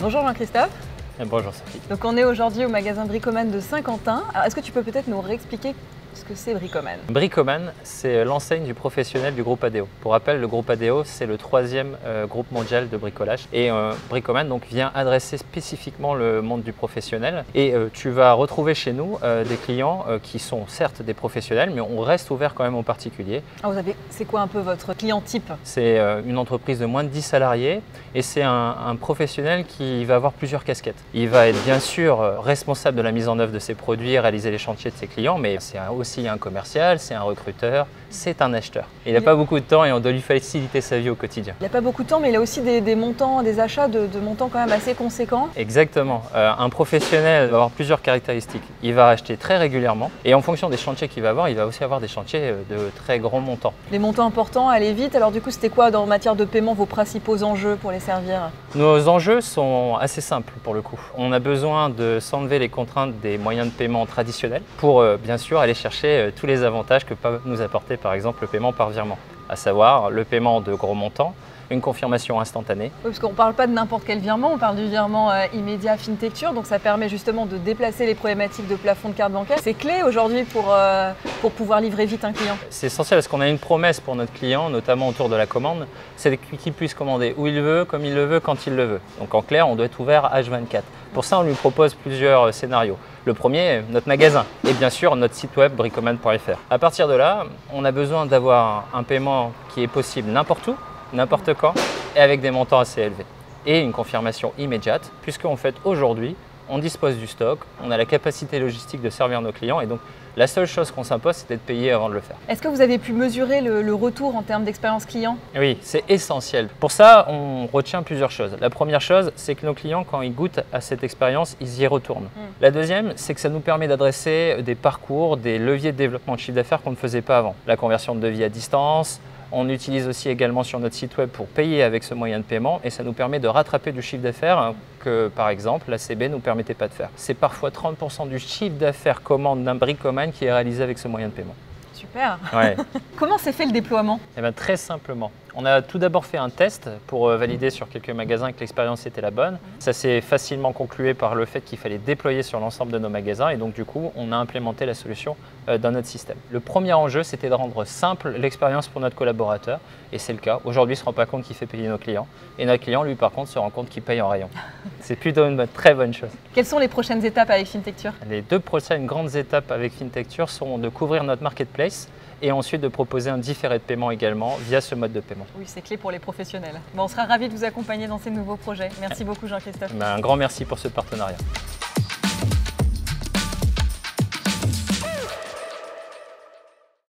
Bonjour Jean-Christophe. Et bonjour Sophie. Donc on est aujourd'hui au magasin Bricoman de Saint-Quentin. Alors est-ce que tu peux peut-être nous réexpliquer ce que c'est Bricoman? Bricoman, c'est l'enseigne du professionnel du groupe ADO. Pour rappel, le groupe ADO, c'est le troisième groupe mondial de bricolage. Et Bricoman donc, vient adresser spécifiquement le monde du professionnel. Et tu vas retrouver chez nous des clients qui sont certes des professionnels, mais on reste ouvert quand même aux particuliers. C'est quoi un peu votre client type? C'est une entreprise de moins de 10 salariés et c'est un professionnel qui va avoir plusieurs casquettes. Il va être bien sûr responsable de la mise en œuvre de ses produits, réaliser les chantiers de ses clients, mais c'est aussi un commercial, c'est un recruteur, c'est un acheteur. Il n'a pas beaucoup de temps et on doit lui faciliter sa vie au quotidien. Il n'a pas beaucoup de temps, mais il a aussi des montants, des achats de montants quand même assez conséquents. Exactement. Un professionnel va avoir plusieurs caractéristiques. Il va acheter très régulièrement et en fonction des chantiers qu'il va avoir, il va aussi avoir des chantiers de très grands montants. Les montants importants, aller vite. Alors du coup, c'était quoi en matière de paiement vos principaux enjeux pour les servir? Nos enjeux sont assez simples pour le coup. On a besoin de s'enlever les contraintes des moyens de paiement traditionnels pour bien sûr aller chercher tous les avantages que peut nous apporter par exemple le paiement par virement, à savoir le paiement de gros montants, une confirmation instantanée. Oui, parce qu'on ne parle pas de n'importe quel virement, on parle du virement immédiat FinTecture, donc ça permet justement de déplacer les problématiques de plafond de carte bancaire. C'est clé aujourd'hui pour pouvoir livrer vite un client. C'est essentiel parce qu'on a une promesse pour notre client, notamment autour de la commande, c'est qu'il puisse commander où il veut, comme il le veut, quand il le veut. Donc en clair, on doit être ouvert H24. Pour ça, on lui propose plusieurs scénarios. Le premier, notre magasin et bien sûr notre site web bricoman.fr. À partir de là, on a besoin d'avoir un paiement qui est possible n'importe où, n'importe quand et avec des montants assez élevés. Et une confirmation immédiate puisqu'en fait aujourd'hui, on dispose du stock, on a la capacité logistique de servir nos clients et donc la seule chose qu'on s'impose, c'est d'être payé avant de le faire. Est-ce que vous avez pu mesurer le retour en termes d'expérience client? Oui, c'est essentiel. Pour ça, on retient plusieurs choses. La première chose, c'est que nos clients, quand ils goûtent à cette expérience, ils y retournent. La deuxième, c'est que ça nous permet d'adresser des parcours, des leviers de développement de chiffre d'affaires qu'on ne faisait pas avant. La conversion de devis à distance. On utilise aussi également sur notre site web pour payer avec ce moyen de paiement et ça nous permet de rattraper du chiffre d'affaires que par exemple la CB ne nous permettait pas de faire. C'est parfois 30% du chiffre d'affaires commande d'un bricoman qui est réalisé avec ce moyen de paiement. Super. Ouais. Comment s'est fait le déploiement? Eh bien, très simplement. On a tout d'abord fait un test pour valider sur quelques magasins que l'expérience était la bonne. Ça s'est facilement conclué par le fait qu'il fallait déployer sur l'ensemble de nos magasins et donc du coup, on a implémenté la solution dans notre système. Le premier enjeu, c'était de rendre simple l'expérience pour notre collaborateur et c'est le cas. Aujourd'hui, il ne se rend pas compte qu'il fait payer nos clients et notre client, lui, par contre, se rend compte qu'il paye en rayon. C'est plutôt une très bonne chose. Quelles sont les prochaines étapes avec FinTecture? Les deux prochaines grandes étapes avec FinTecture sont de couvrir notre marketplace et ensuite de proposer un différé de paiement également via ce mode de paiement. Oui, c'est clé pour les professionnels. Bon, on sera ravis de vous accompagner dans ces nouveaux projets. Merci beaucoup Jean-Christophe. Un grand merci pour ce partenariat.